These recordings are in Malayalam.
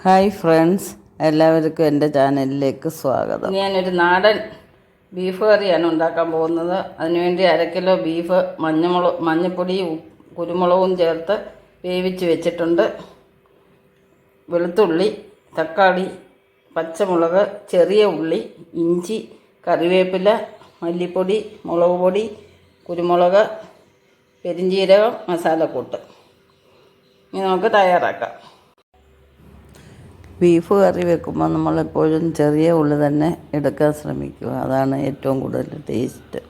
ഹായ് ഫ്രണ്ട്സ്, എല്ലാവർക്കും എൻ്റെ ചാനലിലേക്ക് സ്വാഗതം. ഞാനൊരു നാടൻ ബീഫ് കറിയാണ് ഉണ്ടാക്കാൻ പോകുന്നത്. അതിനുവേണ്ടി 1/2 കിലോ ബീഫ് മഞ്ഞൾപ്പൊടിയും കുരുമുളകും ചേർത്ത് വേവിച്ച് വെച്ചിട്ടുണ്ട്. വെളുത്തുള്ളി, തക്കാളി, പച്ചമുളക്, ചെറിയ ഉള്ളി, ഇഞ്ചി, കറിവേപ്പില, മല്ലിപ്പൊടി, മുളക് പൊടി, കുരുമുളക്, പെരിഞ്ജീരകം, മസാലക്കൂട്ട്. ഇനി നമുക്ക് തയ്യാറാക്കാം. ബീഫ് കറി വെക്കുമ്പോൾ നമ്മളെപ്പോഴും ചെറിയ ഉള്ളി തന്നെ എടുക്കാൻ ശ്രമിക്കുക. അതാണ് ഏറ്റവും കൂടുതൽ ടേസ്റ്റ്.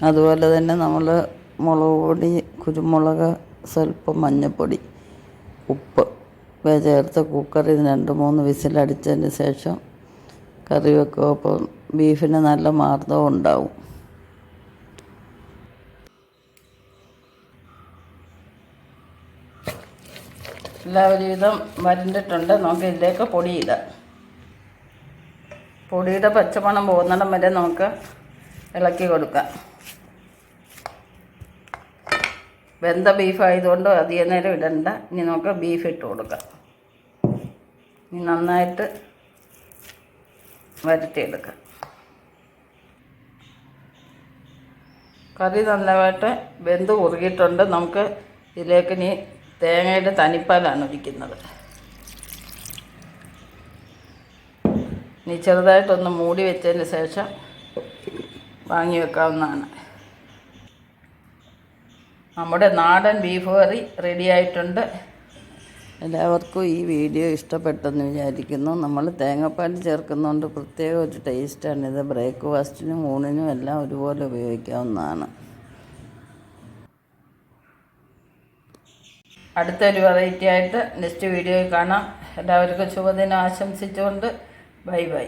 അതുപോലെ തന്നെ നമ്മൾ മുളക് പൊടി, കുരുമുളക്, സ്വല്പം മഞ്ഞൾപ്പൊടി, ഉപ്പ് ഇവ ചേർത്ത് കുക്കറിൽ 2-3 വിസിലടിച്ചതിന് ശേഷം കറി വെക്കുക. അപ്പോൾ ബീഫിന് നല്ല മാർദ്ദവം ഉണ്ടാവും. എല്ലാവരും വിധം വരണ്ടിട്ടുണ്ട്. നമുക്ക് ഇതിലേക്ക് പൊടിയിടാം. പൊടിയുടെ പച്ചമണം പോകുന്നിടം വരെ നമുക്ക് ഇളക്കി കൊടുക്കാം. വെന്ത ബീഫായതുകൊണ്ട് അധികം നേരം ഇടണ്ട. ഇനി നമുക്ക് ബീഫ് ഇട്ട് കൊടുക്കാം. ഇനി നന്നായിട്ട് വരട്ടിയെടുക്കാം. കറി നല്ലതായിട്ട് വെന്ത് കുറുകിയിട്ടുണ്ട്. നമുക്ക് ഇതിലേക്ക് ഇനി തേങ്ങയുടെ തനിപ്പാലാണ് ഒഴിക്കുന്നത്. ഇനി ചെറുതായിട്ടൊന്ന് മൂടി വെച്ചതിന് ശേഷം വാങ്ങി വെക്കാവുന്നതാണ്. നമ്മുടെ നാടൻ ബീഫ് കറി റെഡിയായിട്ടുണ്ട്. എല്ലാവർക്കും ഈ വീഡിയോ ഇഷ്ടപ്പെട്ടെന്ന് വിചാരിക്കുന്നു. നമ്മൾ തേങ്ങാപ്പാൽ ചേർക്കുന്നതുകൊണ്ട് പ്രത്യേക ഒരു ടേസ്റ്റാണിത്. ബ്രേക്ക്ഫാസ്റ്റിനും ഊണിനും എല്ലാം ഒരുപോലെ ഉപയോഗിക്കാവുന്നതാണ്. അടുത്തൊരു വെറൈറ്റി ആയിട്ട് നെക്സ്റ്റ് വീഡിയോയിൽ കാണാം. എല്ലാവർക്കും ശുഭദിനം ആശംസിച്ചുകൊണ്ട് ബൈ ബൈ.